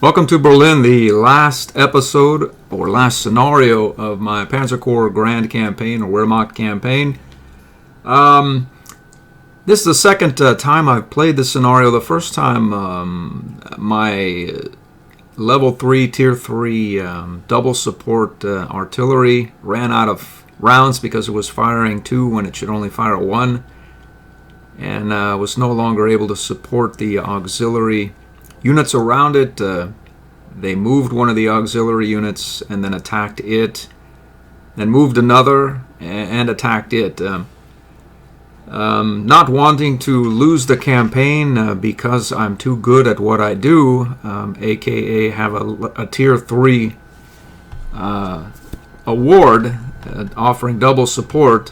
Welcome to Berlin, the last episode or last scenario of my Panzer Corps Grand Campaign or Wehrmacht campaign. This is the second time I've played this scenario. The first time my level 3, tier 3 double support artillery ran out of rounds because it was firing 2 when it should only fire 1, and was no longer able to support the auxiliary units around it. They moved one of the auxiliary units and then attacked it, then moved another and attacked it. Not wanting to lose the campaign because I'm too good at what I do, aka have a tier 3 award offering double support,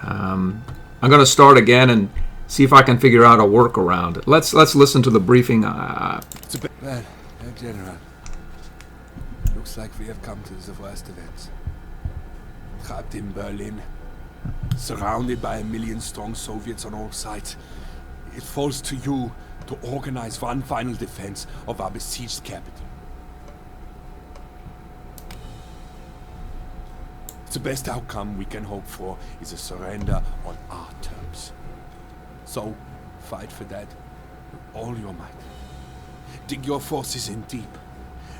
I'm going to start again and see if I can figure out a workaround. Let's listen to the briefing. Well, General, looks like we have come to the worst events. Trapped in Berlin, surrounded by 1 million strong Soviets on all sides, it falls to you to organize one final defense of our besieged capital. The best outcome we can hope for is a surrender on our terms. So, fight for that with all your might. Dig your forces in deep.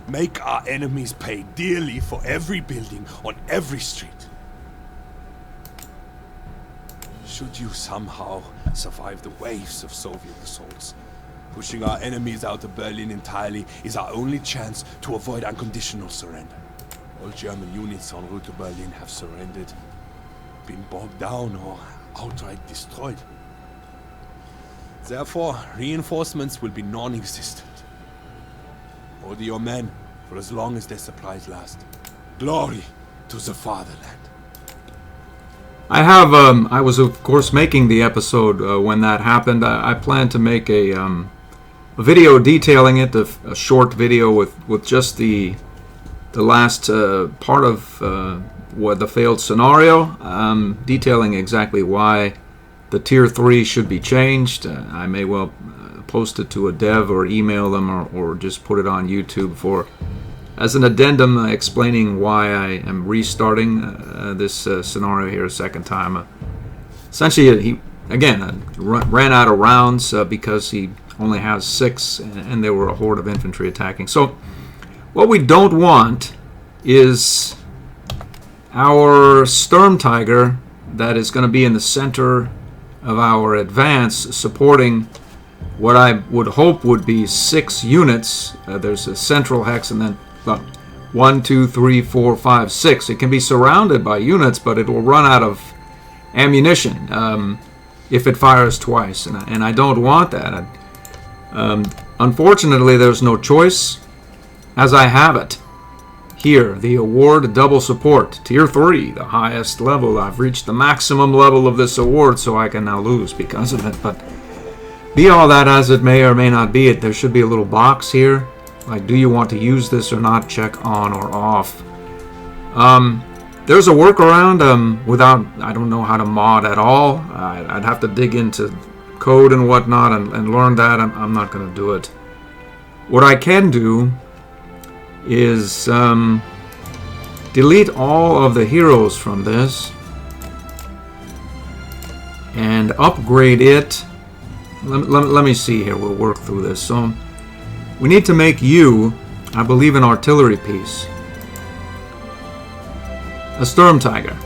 Make our enemies pay dearly for every building on every street. Should you somehow survive the waves of Soviet assaults, pushing our enemies out of Berlin entirely is our only chance to avoid unconditional surrender. All German units en route to Berlin have surrendered, been bogged down or outright destroyed. Therefore, reinforcements will be non-existent. Order your men for as long as their supplies last. Glory to the fatherland. I was of course making the episode when that happened. I plan to make a video detailing it, a short video with just the last part of what the failed scenario, detailing exactly why the tier 3 should be changed. I may well post it to a dev or email them or just put it on YouTube as an addendum explaining why I am restarting this scenario here a second time. Essentially, he again ran out of rounds because he only has 6 and there were a horde of infantry attacking. So what we don't want is our Sturmtiger that is going to be in the center of our advance supporting what I would hope would be 6 units. There's a central hex and then 1, 2, 3, 4, 5, 6. It can be surrounded by units, but it will run out of ammunition if it fires twice, and I don't want that. Unfortunately, there's no choice, as I have it here. The award double support, tier 3, the highest level. I've reached the maximum level of this award, so I can now lose because of it. But be all that as it may or may not be, there should be a little box here, like, do you want to use this or not? Check on or off. There's a workaround without, I don't know how to mod at all. I'd have to dig into code and whatnot and learn that. I'm not going to do it. What I can do is delete all of the heroes from this and upgrade it. Let me see here. We'll work through this. So we need to make you, I believe, an artillery piece, a Sturmtiger.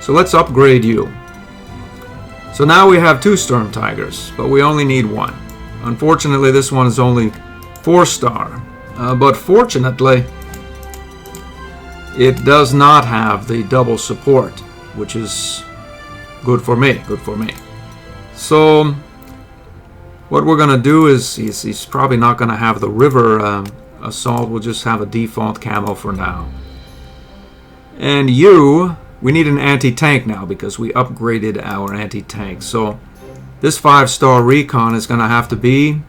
So let's upgrade you. So now we have 2 Sturmtigers, but we only need 1. Unfortunately, this one is only 4-star, but fortunately, it does not have the double support, which is good for me. So what we're going to do is, he's probably not going to have the river assault. We'll just have a default camo for now. And we need an anti-tank now because we upgraded our anti-tank. So this 5-star recon is going to have to be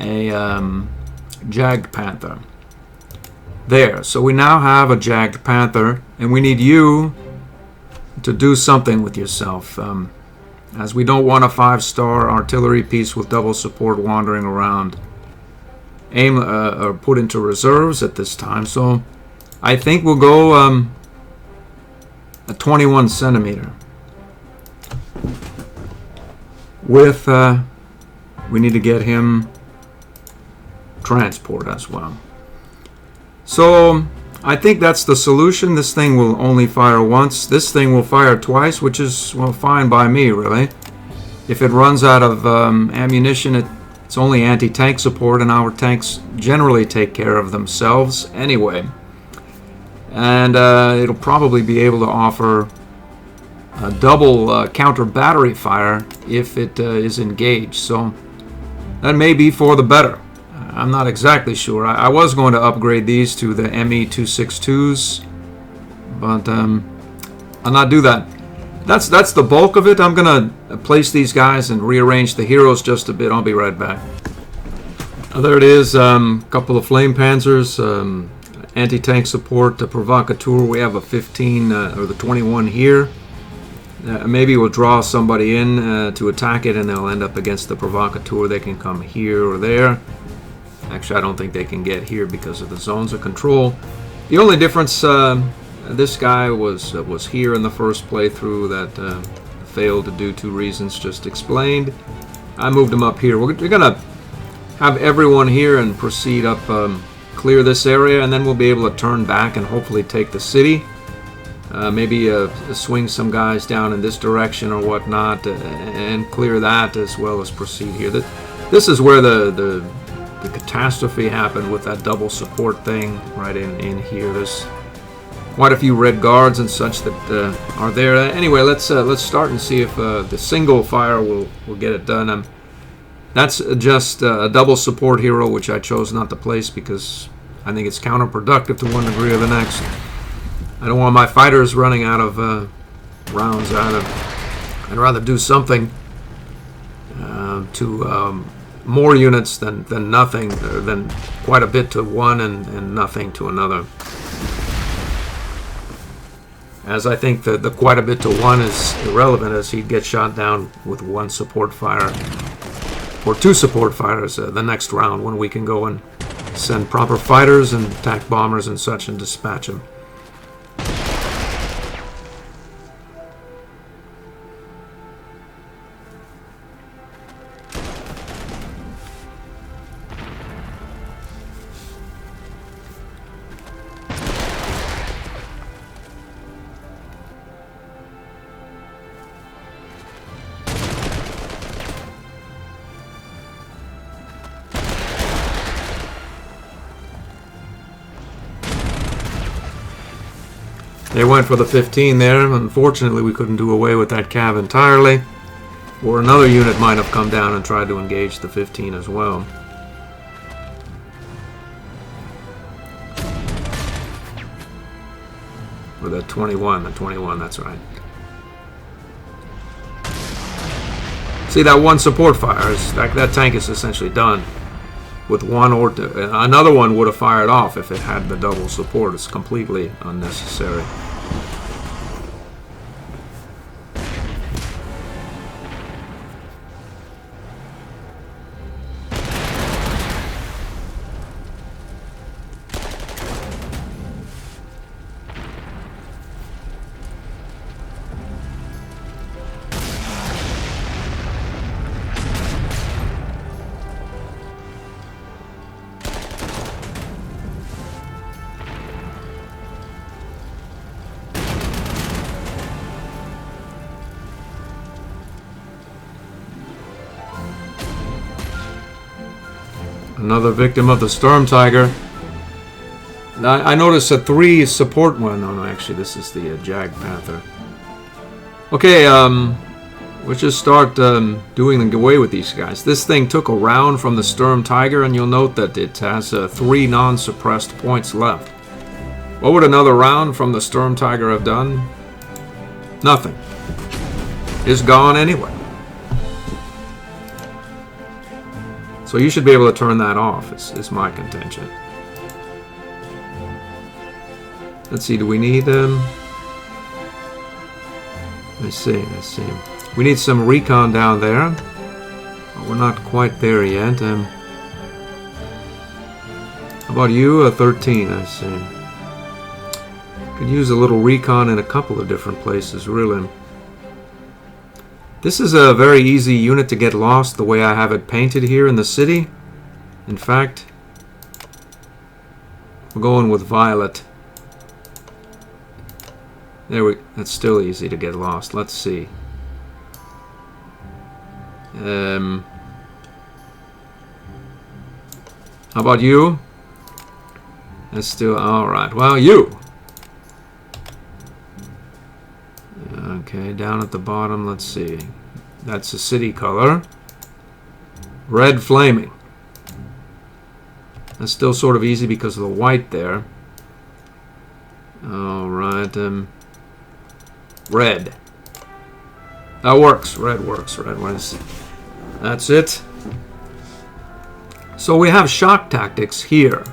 a Jagged Panther. There. So we now have a Jagged Panther, and we need you to do something with yourself. as we don't want a 5-star artillery piece with double support wandering around. aim or put into reserves at this time. So I think we'll go a 21 centimeter with we need to get him transport as well. So I think that's the solution. This thing will only fire once. This thing will fire twice, which is, well, fine by me, really. If it runs out of ammunition, it's only anti-tank support, and our tanks generally take care of themselves anyway. And it'll probably be able to offer a double counter battery fire if it is engaged. So that may be for the better. I'm not exactly sure. I was going to upgrade these to the ME262s, but I'll not do that. That's the bulk of it. I'm going to place these guys and rearrange the heroes just a bit. I'll be right back. There it is. A couple of flame panzers, anti-tank support, the provocateur. We have a 15 or the 21 here. Maybe we'll draw somebody in to attack it, and they'll end up against the provocateur. They can come here or there. Actually, I don't think they can get here because of the zones of control. The only difference, this guy was here in the first playthrough that failed due to reasons just explained. I moved him up here. We're going to have everyone here and proceed up, clear this area, and then we'll be able to turn back and hopefully take the city. Maybe swing some guys down in this direction or whatnot and clear that as well as proceed here. This is where the catastrophe happened with that double support thing right in here. There's quite a few red guards and such that are there. Anyway, let's start and see if the single fire will get it done. That's just a double support hero, which I chose not to place because I think it's counterproductive to one degree or the next. I don't want my fighters running out of rounds. I'd rather do something to more units than nothing, than quite a bit to one and nothing to another. As I think the quite a bit to one is irrelevant, as he'd get shot down with one support fire or two support fires the next round, when we can go and send proper fighters and attack bombers and such and dispatch them. They went for the 15 there. Unfortunately, we couldn't do away with that cav entirely. Or another unit might have come down and tried to engage the 15 as well. Or the 21, that's right. See, that one support fire, that tank is essentially done. With one or two. Another one would have fired off if it had the double support. It's completely unnecessary. Another victim of the Storm Tiger. I noticed a 3 support one. No, actually, this is the Jag Panther. Okay, let's just start doing away with these guys. This thing took a round from the Storm Tiger, and you'll note that it has 3 non-suppressed points left. What would another round from the Storm Tiger have done? Nothing. It's gone anyway. So you should be able to turn that off, is my contention. Let's see, do we need I see. We need some recon down there. But we're not quite there yet. How about you? A 13, I see. Could use a little recon in a couple of different places, really. This is a very easy unit to get lost the way I have it painted here in the city. In fact, we're going with violet. That's still easy to get lost. Let's see. How about you? That's still alright. Well, you! Okay, down at the bottom, let's see. That's the city color. Red flaming. That's still sort of easy because of the white there. Alright, red. That works. Red works. Red works. That's it. So we have shock tactics here.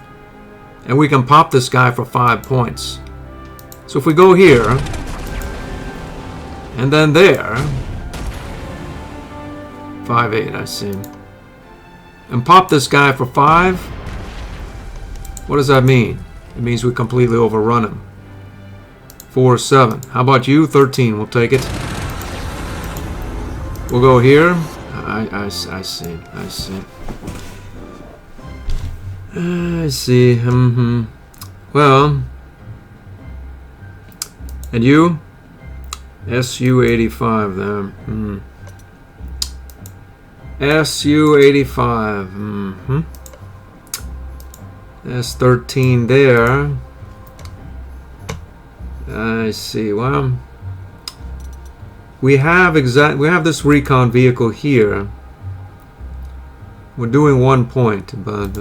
And we can pop this guy for 5 points. So if we go here, and then there, 5-8, I see. And pop this guy for 5. What does that mean? It means we completely overrun him. 4-7. How about you? 13. We'll take it. We'll go here. I see. I see. I see. Well. And you? SU-85 there. SU-85. S-13 there. I see. Well, we have this recon vehicle here. We're doing 1 point, but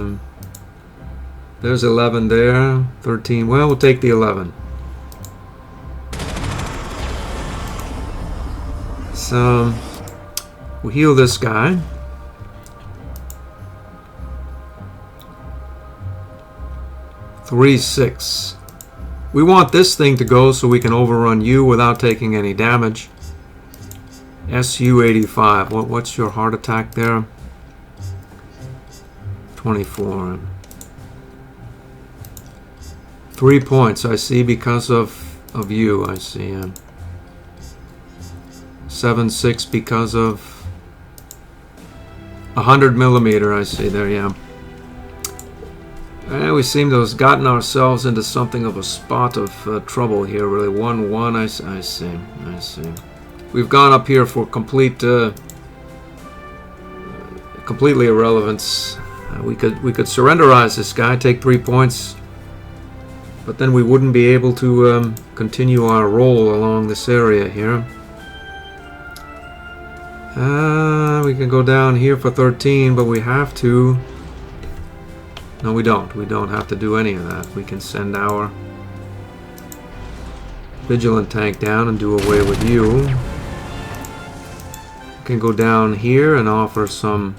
there's 11 there. 13. Well, we'll take the 11. So we'll heal this guy. (3-6). We want this thing to go so we can overrun you without taking any damage. SU-85. What's your heart attack there? 24. 3 points, I see, because of you, I see. 7-6 because of 100 millimeter, I see there, yeah. We seem to have gotten ourselves into something of a spot of trouble here, really. 1-1, I see. We've gone up here for completely irrelevance. We could surrenderize this guy, take 3 points, but then we wouldn't be able to continue our roll along this area here. We can go down here for 13, but we have to... No, we don't. We don't have to do any of that. We can send our vigilant tank down and do away with you. We can go down here and offer some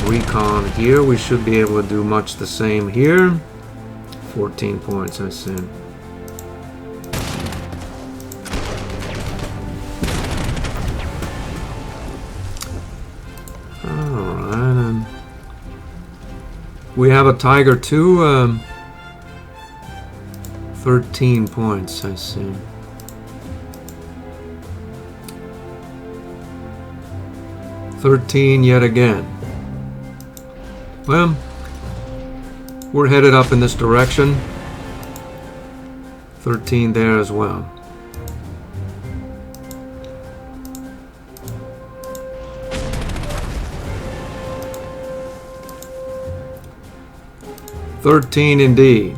recon here. We should be able to do much the same here. 14 points, I see. We have a Tiger 2, 13 points, I see. (13 yet again. Well, we're headed up in this direction. 13 there as well. (13 indeed.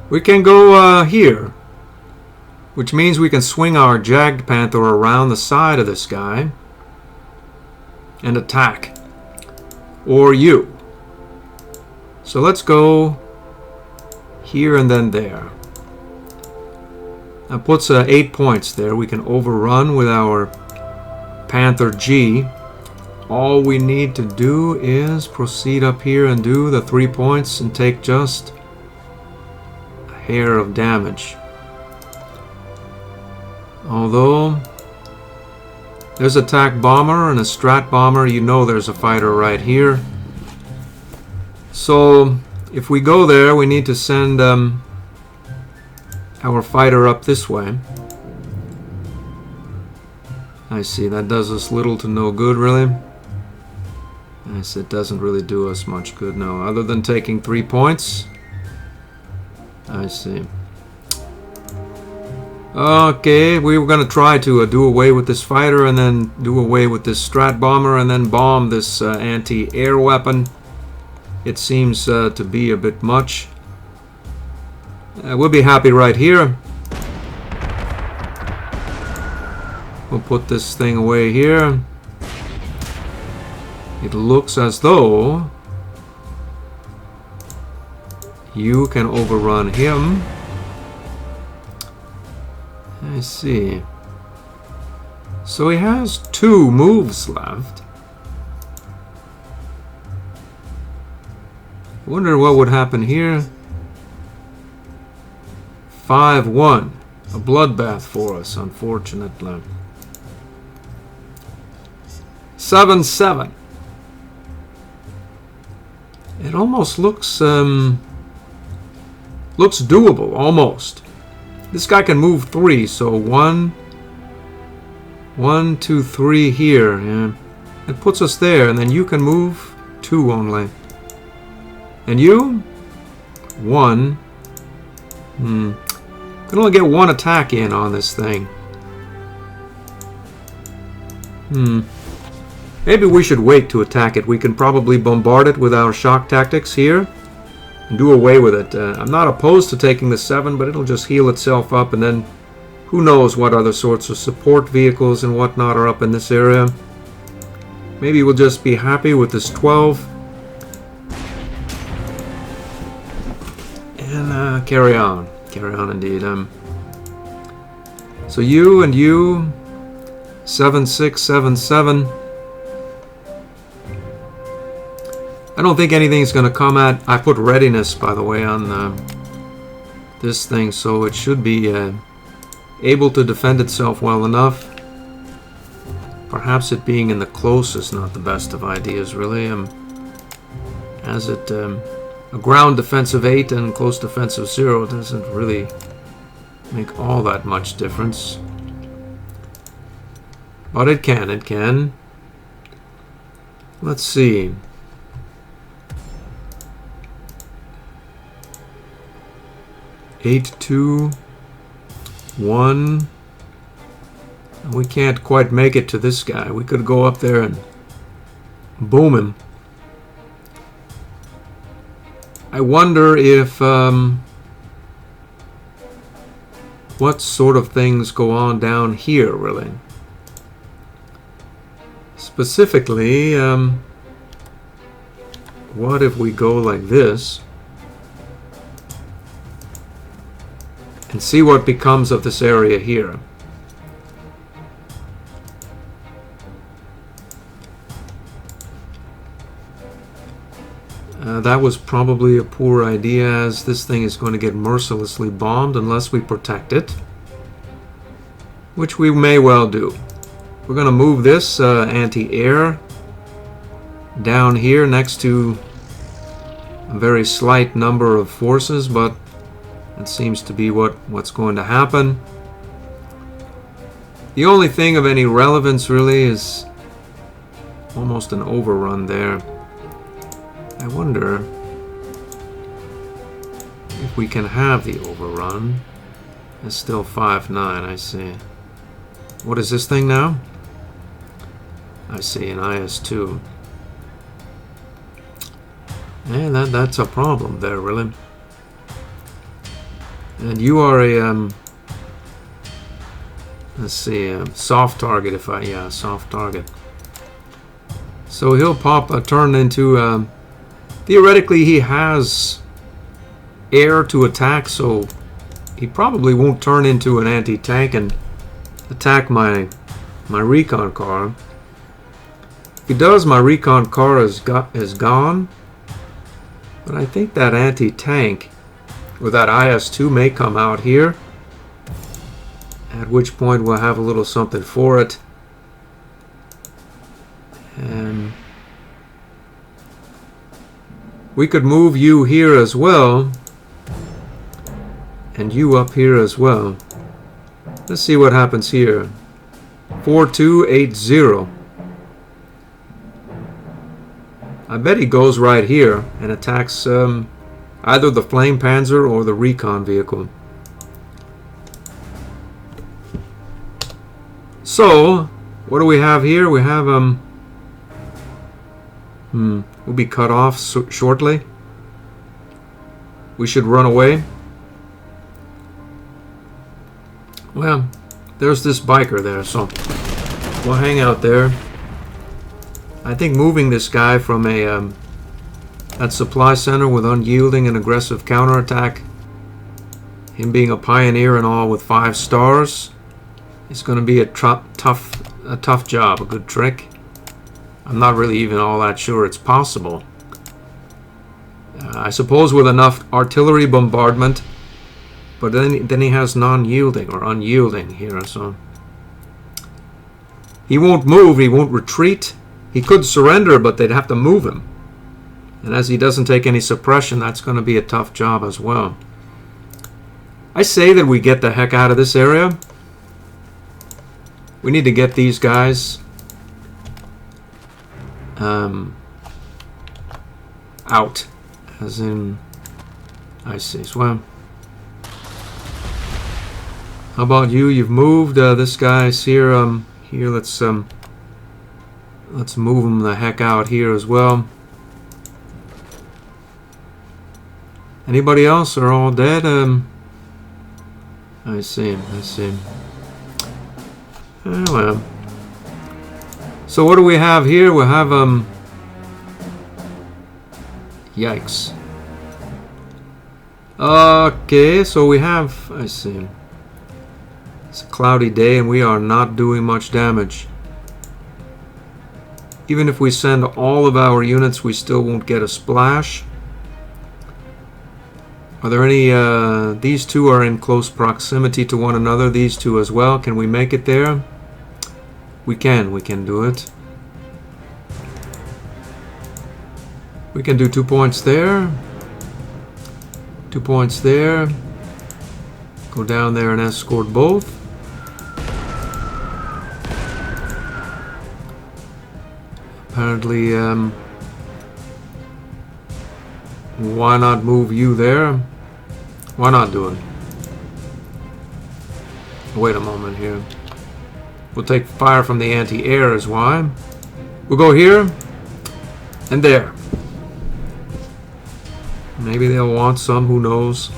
We can go here, which means we can swing our Jagged Panther around the side of this guy and attack, or you. So let's go here and then there. That puts 8 points there. We can overrun with our Panther G. all we need to do is proceed up here and do the 3 points and take just a hair of damage. Although there's a attack bomber and a strat bomber, you know there's a fighter right here. So if we go there, we need to send our fighter up this way. I see, that does us little to no good, really. Yes, it doesn't really do us much good, no, other than taking 3 points. I see. Okay, we were going to try to do away with this fighter and then do away with this strat bomber and then bomb this anti-air weapon. It seems to be a bit much. We'll be happy right here. We'll put this thing away here. It looks as though you can overrun him. I see. So he has 2 moves left. I wonder what would happen here. 5-1. A bloodbath for us, unfortunately. 7-7. It almost looks doable, almost. This guy can move 3, so 1, 2, 3 here. Yeah. It puts us there, and then you can move 2 only. And you? 1. Can only get 1 attack in on this thing. Maybe we should wait to attack it. We can probably bombard it with our shock tactics here and do away with it. I'm not opposed to taking the 7, but it'll just heal itself up, and then who knows what other sorts of support vehicles and whatnot are up in this area. Maybe we'll just be happy with this 12 and carry on. Carry on indeed. So you and you, 7-6, 7-7. I don't think anything's going to come at... I put readiness, by the way, on this thing, so it should be able to defend itself well enough. Perhaps it being in the close is not the best of ideas, really. As it... a ground defensive 8 and close defensive 0 doesn't really make all that much difference. But it can, it can. Let's see. 8-2-1. We can't quite make it to this guy. We could go up there and boom him. I wonder if what sort of things go on down here, really. Specifically, what if we go like this and see what becomes of this area here? That was probably a poor idea, as this thing is going to get mercilessly bombed unless we protect it, which we may well do. We're going to move this anti-air down here next to a very slight number of forces, but it seems to be what's going to happen. The only thing of any relevance really is almost an overrun there. I wonder if we can have the overrun. It's still 5-9, I see. What is this thing now? I see, an IS-2. And that's a problem there, really. And you are a, let's see, soft target if I, yeah, soft target. So he'll turn into, theoretically he has air to attack, so he probably won't turn into an anti-tank and attack my recon car. If he does, my recon car is gone. But I think that anti-tank or that IS-2 may come out here. At which point we'll have a little something for it. And we could move you here as well. And you up here as well. Let's see what happens here. 4280. I bet he goes right here and attacks either the flame Panzer or the recon vehicle. So, what do we have here? We have we'll be cut off shortly. We should run away. Well, there's this biker there, so we'll hang out there. I think moving this guy from that supply center with unyielding and aggressive counterattack, him being a pioneer and all with 5 stars, is going to be a tough job, a good trick. I'm not really even all that sure it's possible. I suppose with enough artillery bombardment. But then he has non-yielding or unyielding here, so he won't move, he won't retreat. He could surrender, but they'd have to move him. And as he doesn't take any suppression, that's going to be a tough job as well. I say that we get the heck out of this area. We need to get these guys out. As in, I see. Well, how about you? You've moved. This guy's here. Here, let's move him the heck out here as well. Anybody else are all dead? I see. I see. Well. So what do we have here? We have yikes. Okay, so we have. I see. It's a cloudy day and we are not doing much damage. Even if we send all of our units, we still won't get a splash. Are there any... these two are in close proximity to one another. These two as well. Can we make it there? We can do it. We can do 2 points there. 2 points there. Go down there and escort both. Apparently, why not move you there? Why not do it? Wait a moment here. We'll take fire from the anti-air is why. We'll go here and there. Maybe they'll want some, who knows.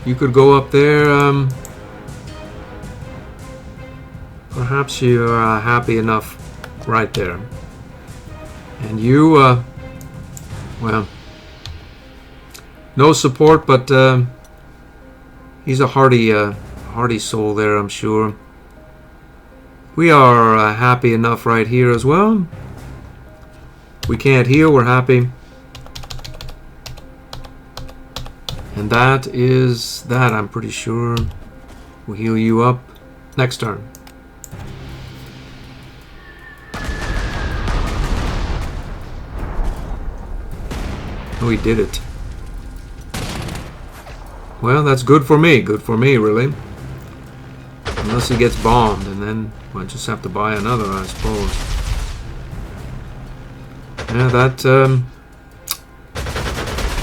You could go up there. Perhaps you're happy enough right there. And you, well, no support, but he's a hardy soul there, I'm sure. We are happy enough right here as well. We can't heal, we're happy. And that is that, I'm pretty sure. We'll heal you up next turn. We did it. Well, that's good for me, really. Unless he gets bombed, and then we'll just have to buy another, I suppose. Yeah, that,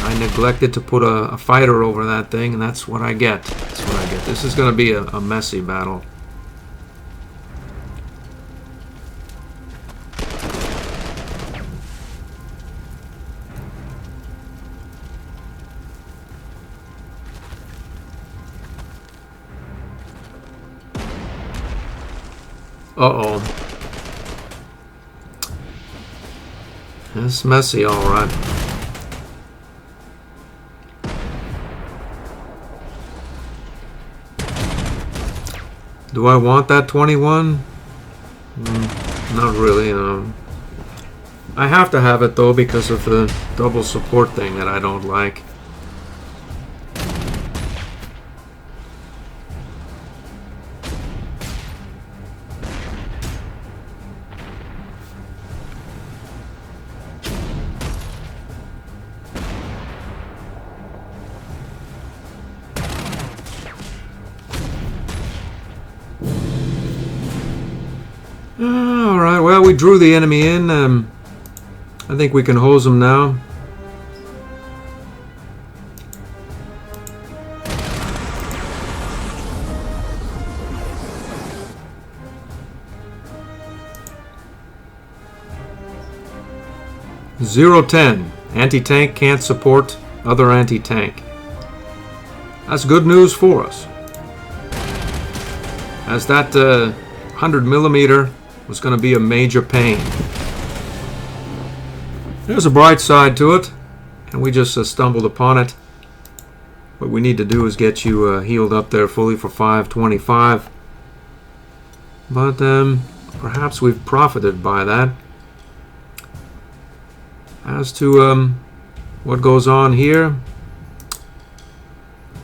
I neglected to put a fighter over that thing, and that's what I get. That's what I get. This is going to be a messy battle. Uh-oh. It's messy, alright. Do I want that 21? not really. I have to have it though because of the double support thing that I don't like. Alright, well, we drew the enemy in. I think we can hose them now. (0-10). Anti-tank can't support other anti-tank. That's good news for us. As that 100mm was going to be a major pain. There's a bright side to it, and we just stumbled upon it. What we need to do is get you healed up there fully for 525. But perhaps we've profited by that. As to what goes on here,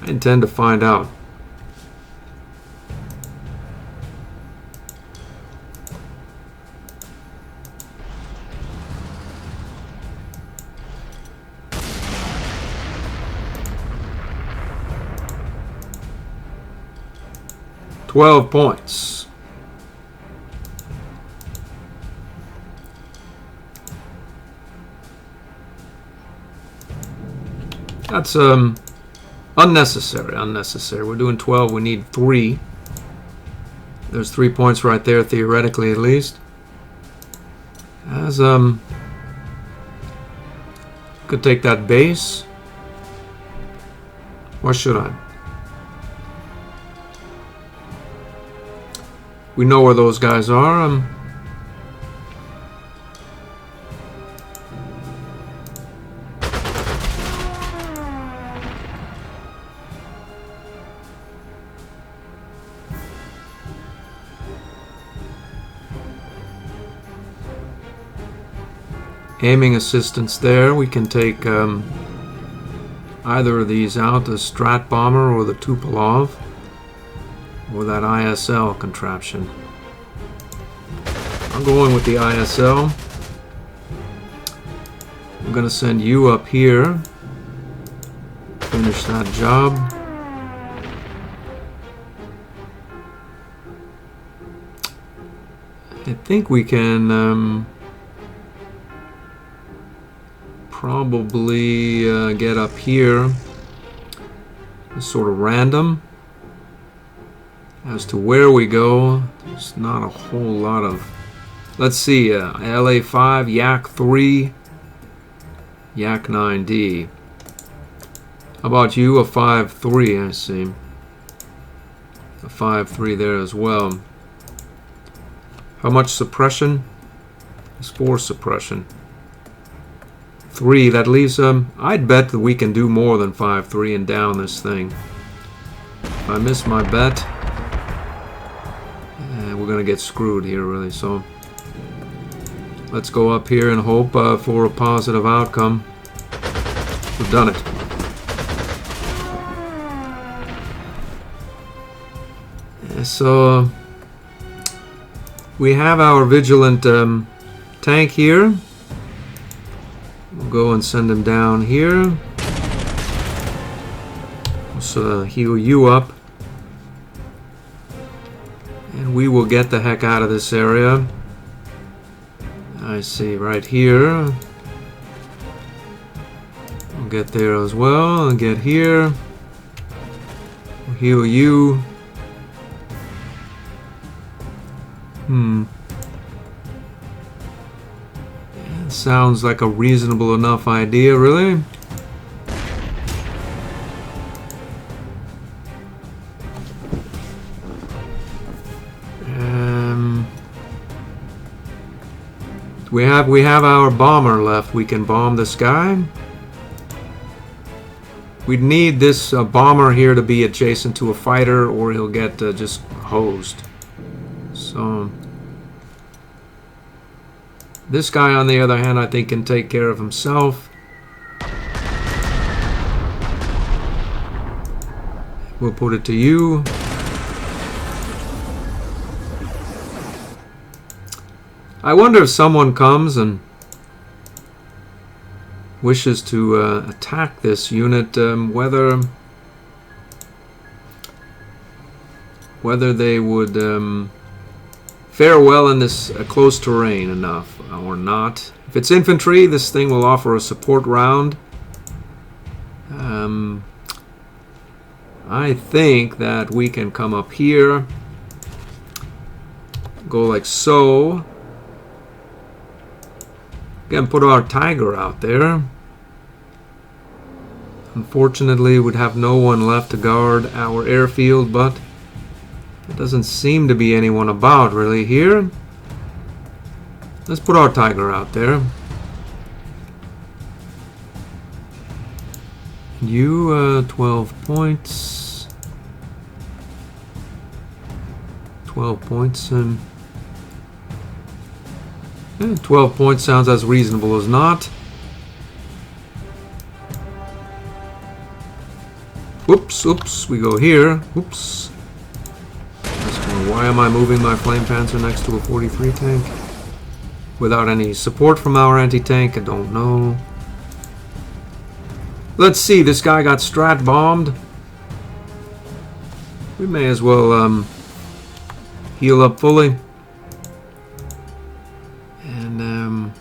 I intend to find out. $12 points. That's unnecessary. We're doing 12. We need 3. There's 3 points right there, theoretically at least. As could take that base. Or should I? We know where those guys are. Aiming assistance there. We can take either of these out, the Strat Bomber or the Tupolev. Or that ISL contraption. I'm going with the ISL. I'm going to send you up here. Finish that job. I think we can probably get up here. It's sort of random. As to where we go, there's not a whole lot of... Let's see, LA5, Yak 3, Yak 9D. How about you? A 5-3, I see. A 5-3 there as well. How much suppression? It's 4 suppression. 3, that leaves... I'd bet that we can do more than 5-3 and down this thing. If I miss my bet... we're gonna get screwed here, really. So let's go up here and hope for a positive outcome. We've done it. So we have our vigilant tank here. We'll go and send him down here. Let's heal you up. And we will get the heck out of this area. I see, right here. We'll get there as well, and get here. We'll heal you. Yeah, sounds like a reasonable enough idea, really. We have our bomber left. We can bomb the sky. We'd need this bomber here to be adjacent to a fighter, or he'll get just hosed. So This guy, on the other hand, I think can take care of himself. We'll put it to you. I wonder if someone comes and wishes to attack this unit, whether they would fare well in this close terrain enough or not. If it's infantry, this thing will offer a support round. I think that we can come up here, go like so. Again, put our Tiger out there. Unfortunately, we'd have no one left to guard our airfield, but there doesn't seem to be anyone about really here. Let's put our Tiger out there. You, 12 points. 12 points. 12 points sounds as reasonable as not. Oops, we go here. Oops. Why am I moving my Flame Panzer next to a 43 tank? Without any support from our anti-tank, I don't know. Let's see, this guy got strat bombed. We may as well heal up fully. And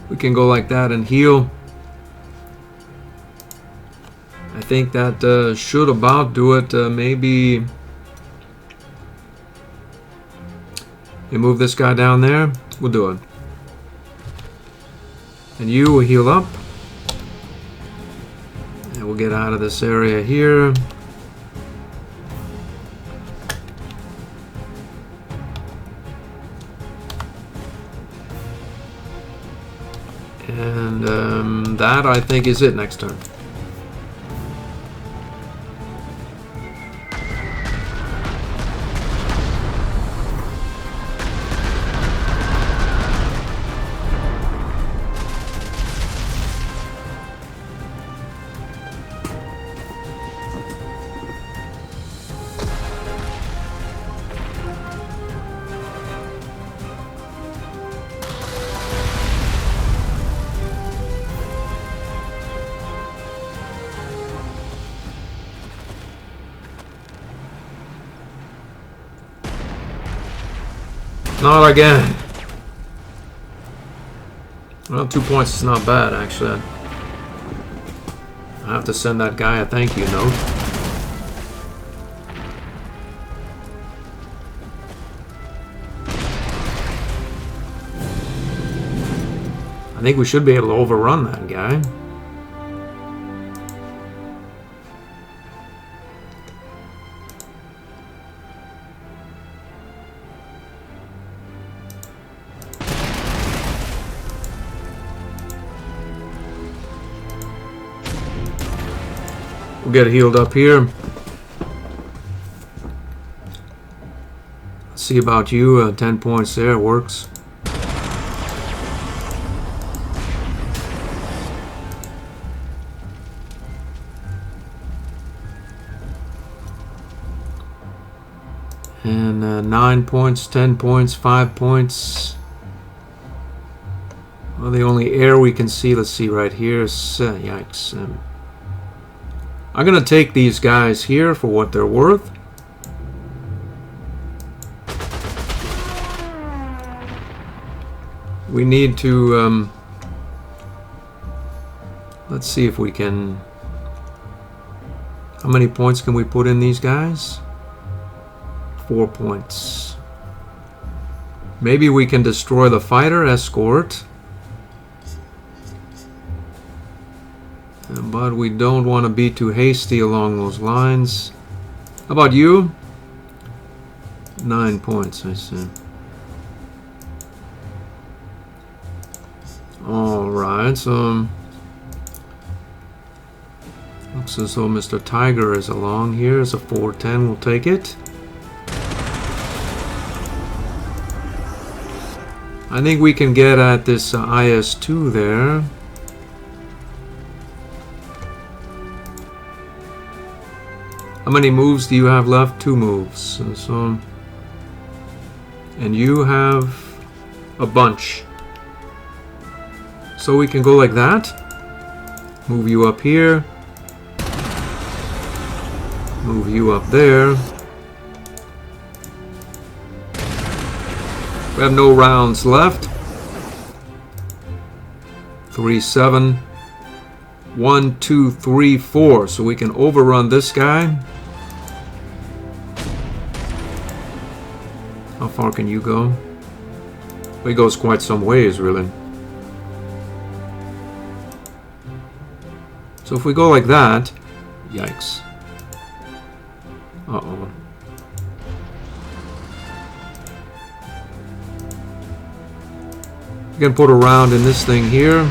we can go like that and heal. I think that should about do it. Maybe you move this guy down there. We'll do it. And you will heal up. And we'll get out of this area here. And that, I think, is it next turn. Not again. Well, 2 points is not bad, actually. I have to send that guy a thank you note. I think we should be able to overrun that guy. We'll get healed up here. Let's see about you. 10 points there. Works. And 9 points, 10 points, 5 points. Well, the only air we can see, let's see right here. Yikes. I'm going to take these guys here for what they're worth. We need to, let's see if we can, how many points can we put in these guys? 4 points. Maybe we can destroy the fighter escort. But we don't want to be too hasty along those lines. How about you? 9 points, I see. Alright, so looks as though Mr. Tiger is along here. It's a 410, we'll take it. I think we can get at this IS-2 there. How many moves do you have left? 2 moves. So, and you have a bunch. So we can go like that. Move you up here. Move you up there. We have no rounds left. 3, 7. 1, 2, 3, 4. So we can overrun this guy. How far can you go? Well, he goes quite some ways, really. So if we go like that... Yikes. Uh-oh. You can put a round in this thing here.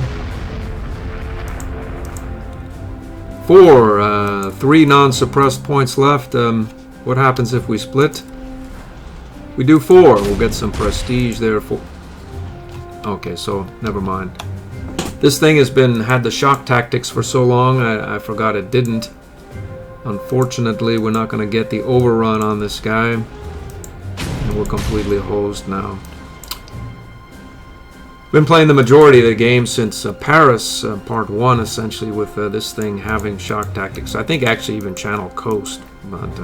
4. 3 non-suppressed points left. What happens if we split? We do 4. We'll get some prestige there. Okay, so never mind. This thing has had the shock tactics for so long, I forgot it didn't. Unfortunately, we're not going to get the overrun on this guy. And we're completely hosed now. Been playing the majority of the game since Paris, part 1, essentially, with this thing having shock tactics. I think actually even Channel Coast, but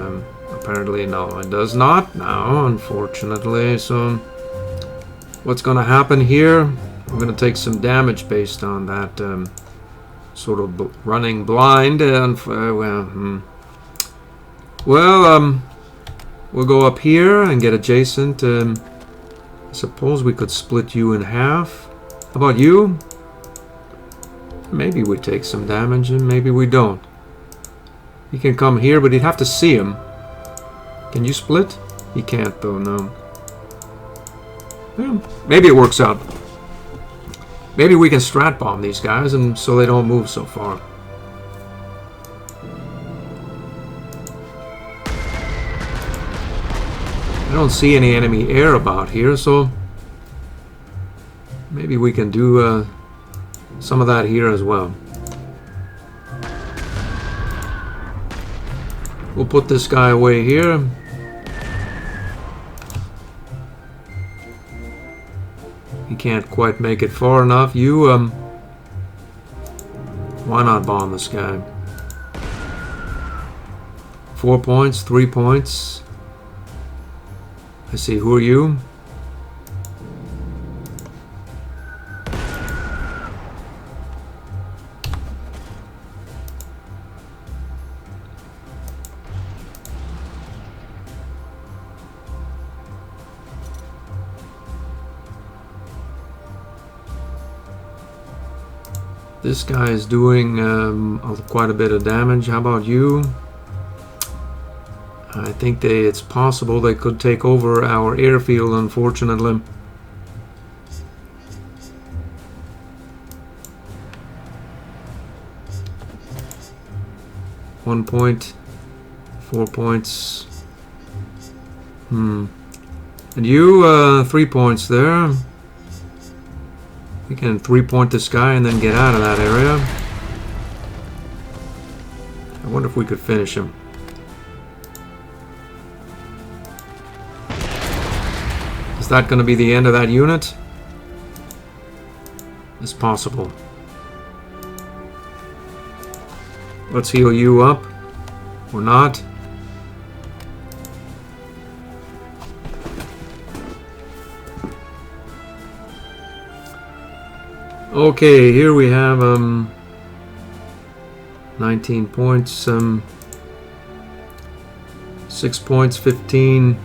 apparently no, it does not now, unfortunately. So what's going to happen here? We're going to take some damage based on that sort of running blind. And we'll go up here and get adjacent. Suppose we could split you in half. How about you? Maybe we take some damage and maybe we don't. He can come here, but he'd have to see him. Can you split? He can't though, no. Yeah, maybe it works out. Maybe we can strat bomb these guys and so they don't move so far. I don't see any enemy air about here, so maybe we can do some of that here as well. We'll put this guy away here. He can't quite make it far enough. You, why not bomb this guy? 4 points, 3 points. I see. Who are you? This guy is doing quite a bit of damage. How about you? I think it's possible they could take over our airfield, unfortunately. One point, 4 points. And you, 3 points there. We can 3-point this guy and then get out of that area. I wonder if we could finish him. Is that going to be the end of that unit? It's possible. Let's heal you up. Or not. Okay, here we have 19 points, 6 points, 15.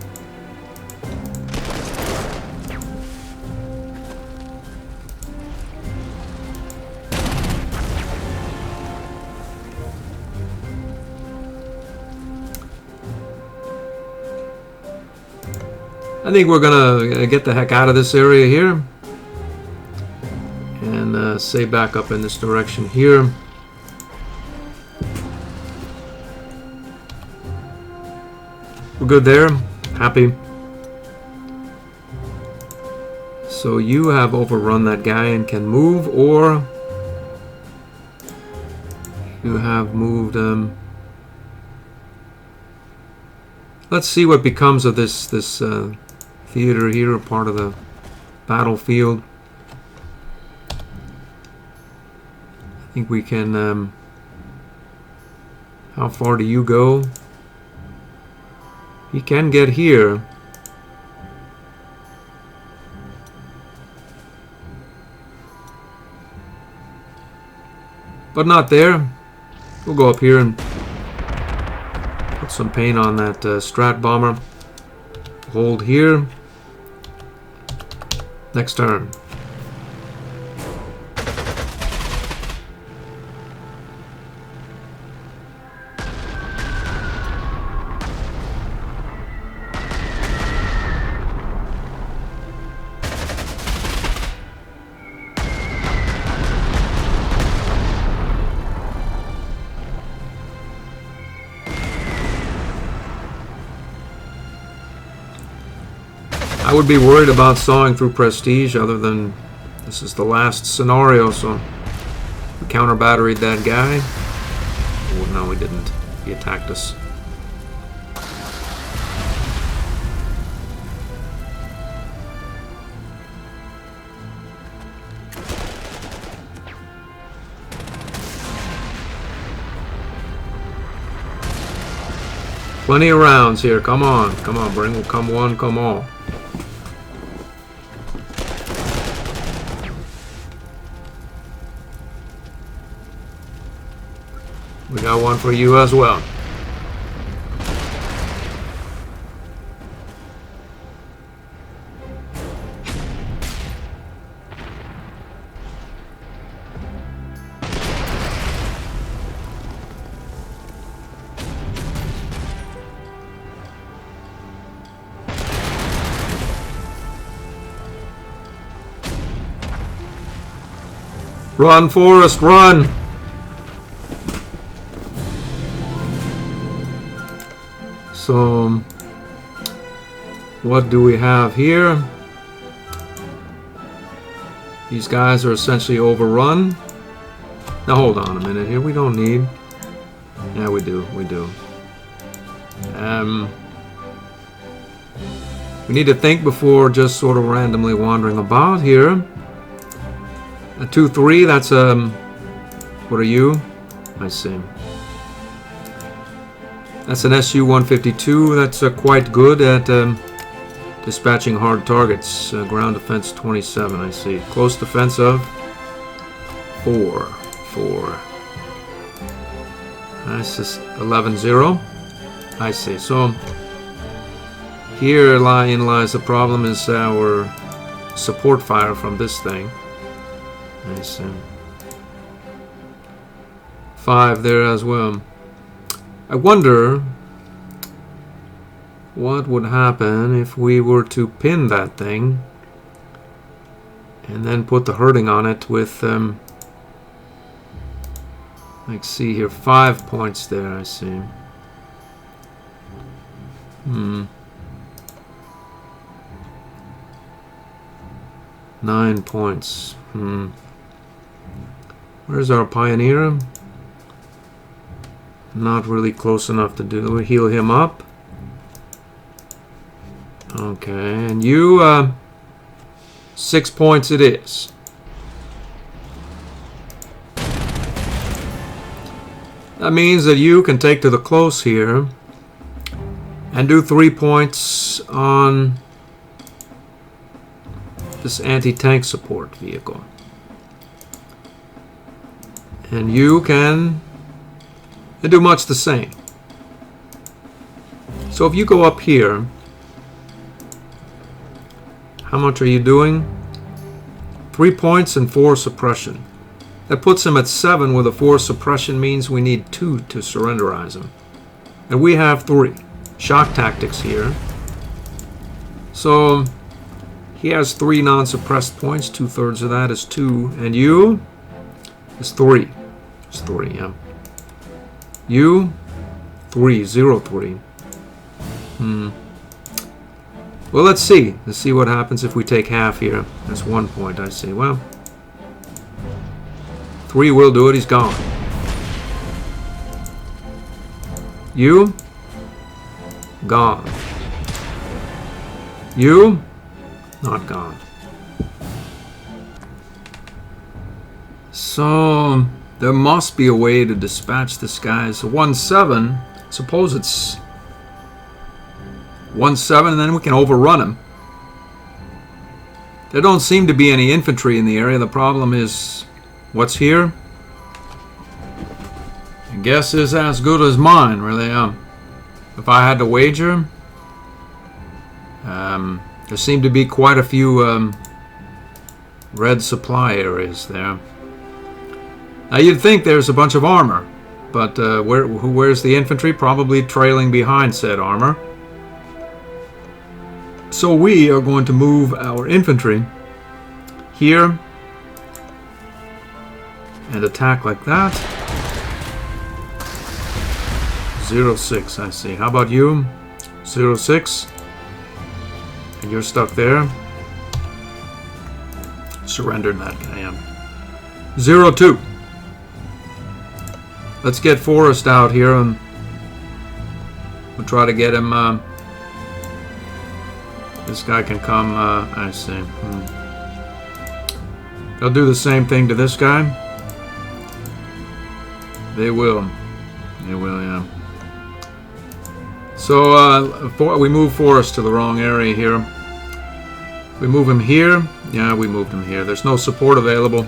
I think we're gonna get the heck out of this area here and say back up in this direction here. We're good there. Happy. So you have overrun that guy and can move, or you have moved. Let's see what becomes of this theater here, part of the battlefield. I think we can. How far do you go? He can get here. But not there. We'll go up here and put some paint on that Strat bomber. Hold here. Next turn. I would be worried about sawing through prestige, other than this is the last scenario, so we counter batteried that guy. Oh, no, we didn't. He attacked us. Plenty of rounds here. Come on. Come on, bring. Come one, come all. We got one for you as well. Run, Forrest, run! So, what do we have here? These guys are essentially overrun. Now hold on a minute here, we don't need... Yeah, we do, we do. We need to think before just sort of randomly wandering about here. A 2-3, that's what are you? I see. That's an SU-152. That's quite good at dispatching hard targets. Ground defense 27, I see. Close defense of 4. That's just 11-0. I see. So herein lies the problem, is our support fire from this thing. I see. 5 there as well. I wonder what would happen if we were to pin that thing and then put the hurting on it with, let's see here, 5 points there, I see. 9 points. Where's our pioneer? Not really close enough to do. We heal him up. Okay, and you, 6 points it is. That means that you can take to the close here and do 3 points on this anti-tank support vehicle. And you can do much the same. So if you go up here, how much are you doing? 3 points and 4 suppression. That puts him at 7, with a 4 suppression means we need 2 to surrenderize him. And we have 3. Shock tactics here. So he has 3 non-suppressed points. 2/3 of that is 2. And you is 3. It's 3, yeah. You 3, 0, 3. Well, let's see. Let's see what happens if we take half here. That's 1 point, I see. Well, 3 will do it. He's gone. You? Gone. You? Not gone. So, there must be a way to dispatch this guy. So 1-7. Suppose it's 1-7, and then we can overrun him. There don't seem to be any infantry in the area. The problem is, what's here? Your guess is as good as mine, really. If I had to wager, there seem to be quite a few red supply areas there. Now you'd think there's a bunch of armor, but where's the infantry? Probably trailing behind said armor. So we are going to move our infantry here and attack like that. 0-6, I see. How about you? 0-6. And you're stuck there. Surrendered that guy, yeah. 0-2. Let's get Forrest out here and we'll try to get him. This guy can come, I see. They'll do the same thing to this guy. They will. They will, yeah. So, we move Forrest to the wrong area here. We move him here. Yeah, we moved him here. There's no support available.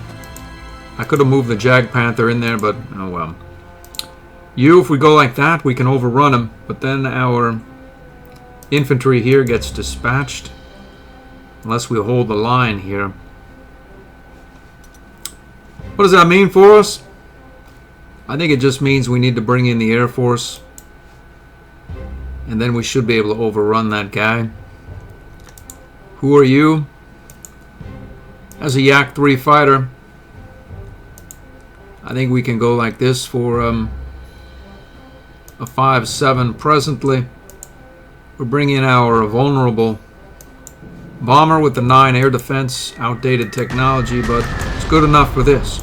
I could have moved the Jag Panther in there, but oh well. You, if we go like that, we can overrun him. But then our infantry here gets dispatched. Unless we hold the line here. What does that mean for us? I think it just means we need to bring in the Air Force. And then we should be able to overrun that guy. Who are you? As a Yak 3 fighter, I think we can go like this for a 5-7 presently. We're bringing in our vulnerable bomber with the 9 air defense, outdated technology, but it's good enough for this.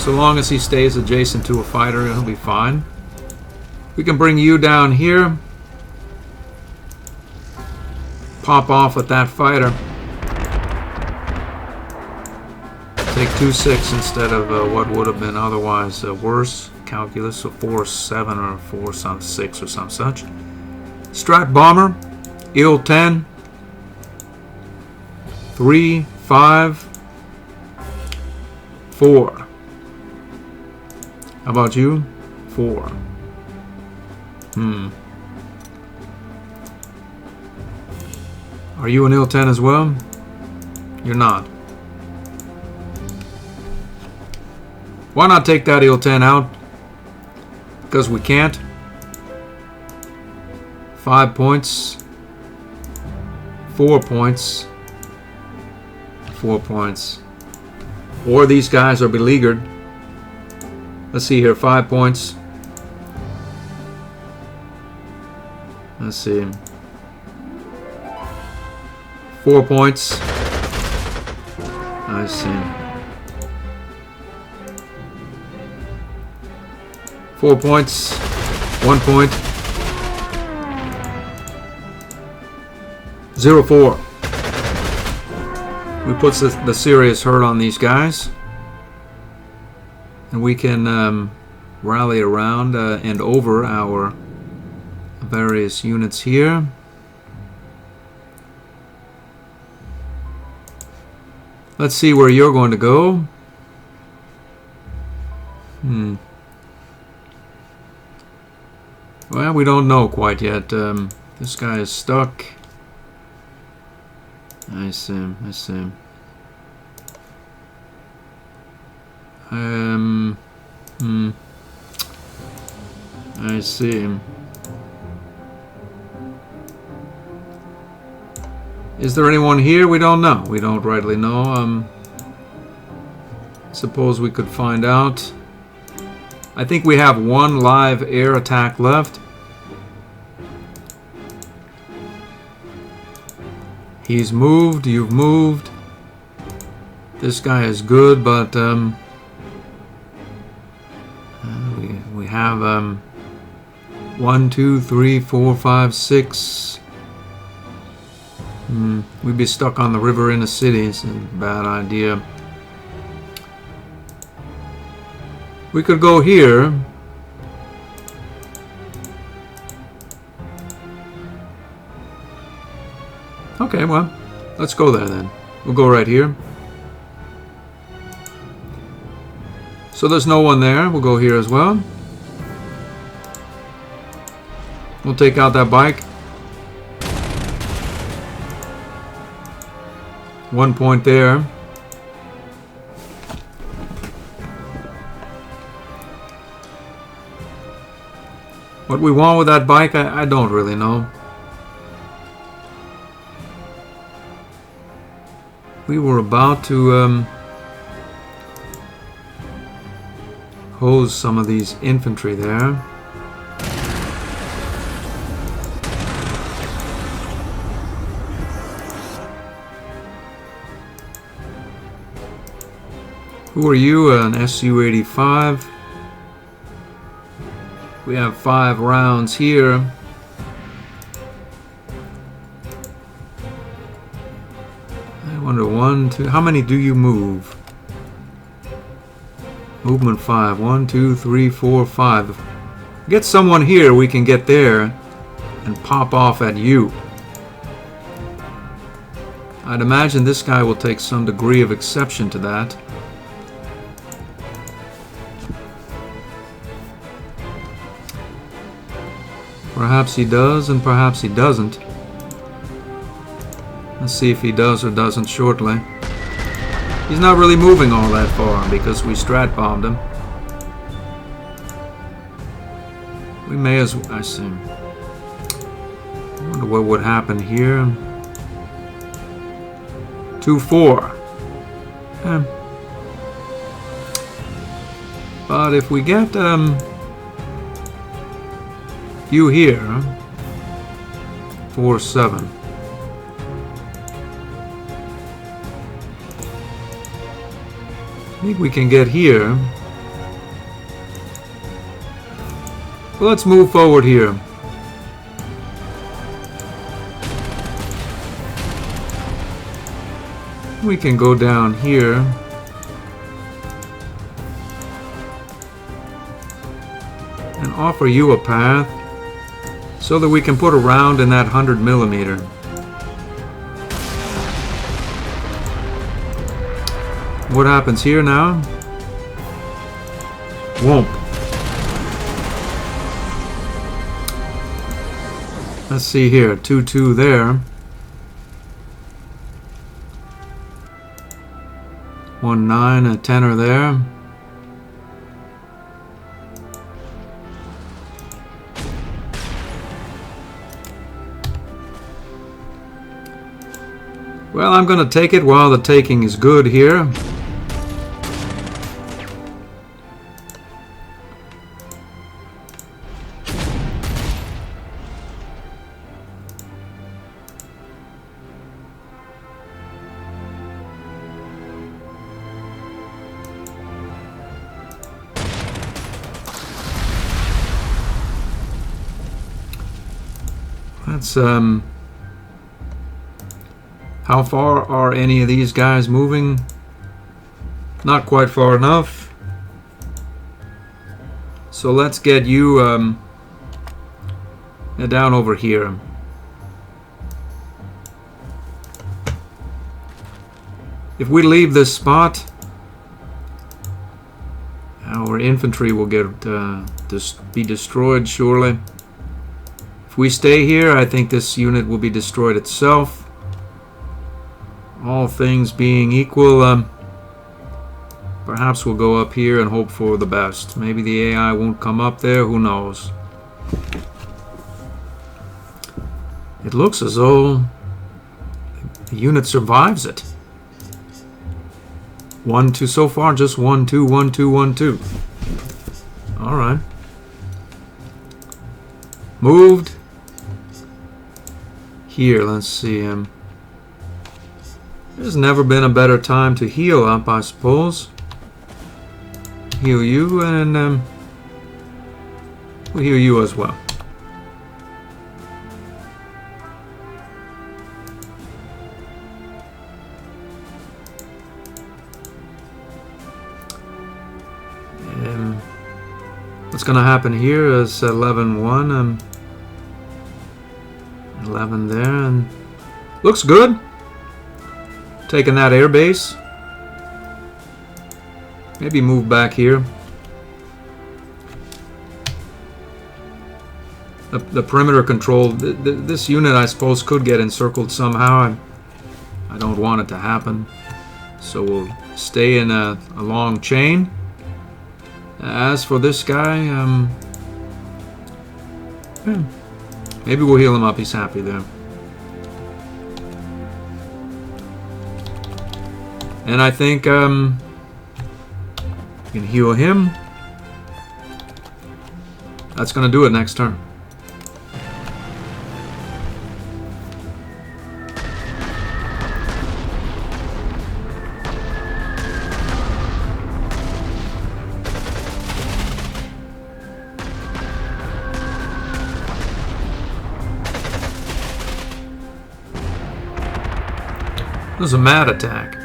So long as he stays adjacent to a fighter, he'll be fine. We can bring you down here. Pop off with that fighter. Take 2-6 instead of what would have been otherwise worse. Calculus, so 4-7 or 4-6 or some such. Strat bomber, IL-10. 3, 5, 4. How about you? 4. Are you an IL-10 as well? You're not. Why not take that IL-10 out? Because we can't. 5 points. 4 points. 4 points. Or these guys are beleaguered. Let's see here. 5 points. Let's see. 4 points. I see. 4 points. 1 point. 0-4. We put the serious hurt on these guys. And we can rally around and over our various units here. Let's see where you're going to go. Well, we don't know quite yet. This guy is stuck. I see. I see. I see. Is there anyone here? We don't know. We don't rightly know. Suppose we could find out. I think we have 1 live air attack left. He's moved, you've moved. This guy is good, but we have 1, 2, 3, 4, 5, 6. We'd be stuck on the river in a city. It's a bad idea. We could go here. Okay, well, let's go there then. We'll go right here. So there's no one there. We'll go here as well. We'll take out that bike. 1 point there. What we want with that bike, I don't really know. We were about to hose some of these infantry there. Who are you? An Su-85. We have 5 rounds here. I wonder, 1, 2. How many do you move? Movement 5. 1, 2, 3, 4, 5. Get someone here, we can get there and pop off at you. I'd imagine this guy will take some degree of exception to that. Perhaps he does, and perhaps he doesn't. Let's see if he does or doesn't shortly. He's not really moving all that far because we strat bombed him. We may as well. I see. I wonder what would happen here. 2-4. But if we get you here, 4-7. I think we can get here. Well, let's move forward here. We can go down here. And offer you a path so that we can put a round in that 100mm. What happens here now? Whoomp. Let's see here, 2-2 there. 1-9, a 10er there. Well, I'm going to take it while the taking is good here. That's how far are any of these guys moving? Not quite far enough. So let's get you down over here. If we leave this spot, our infantry will get be destroyed surely. If we stay here, I think this unit will be destroyed itself. All things being equal, perhaps we'll go up here and hope for the best. Maybe the AI won't come up there, who knows. It looks as though the unit survives it. 1-2 so far, just 1-2, 1-2, 1-2. Alright. Moved. Here, let's see him. There's never been a better time to heal up, I suppose. Heal you, and we'll heal you as well. What's going to happen here is 11-1 and 11 there, and looks good. Taking that air base. Maybe move back here. The perimeter control. This unit, I suppose, could get encircled somehow. I don't want it to happen. So we'll stay in a long chain. As for this guy, maybe we'll heal him up. He's happy there. And I think we can heal him. That's going to do it next turn. It was a mad attack.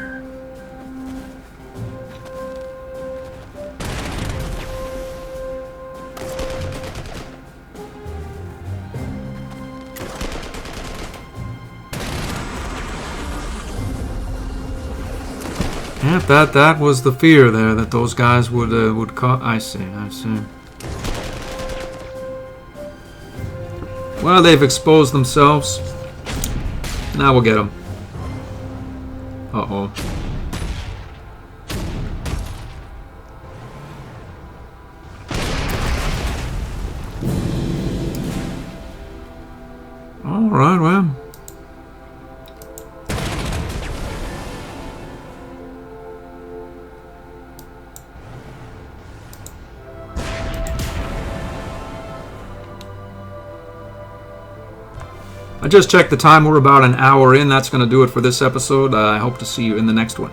Yeah, that was the fear there, that those guys would cause. I see. Well, they've exposed themselves. Now we'll get them. Uh-oh. All right, well. I just checked the time. We're about an hour in. That's going to do it for this episode. I hope to see you in the next one.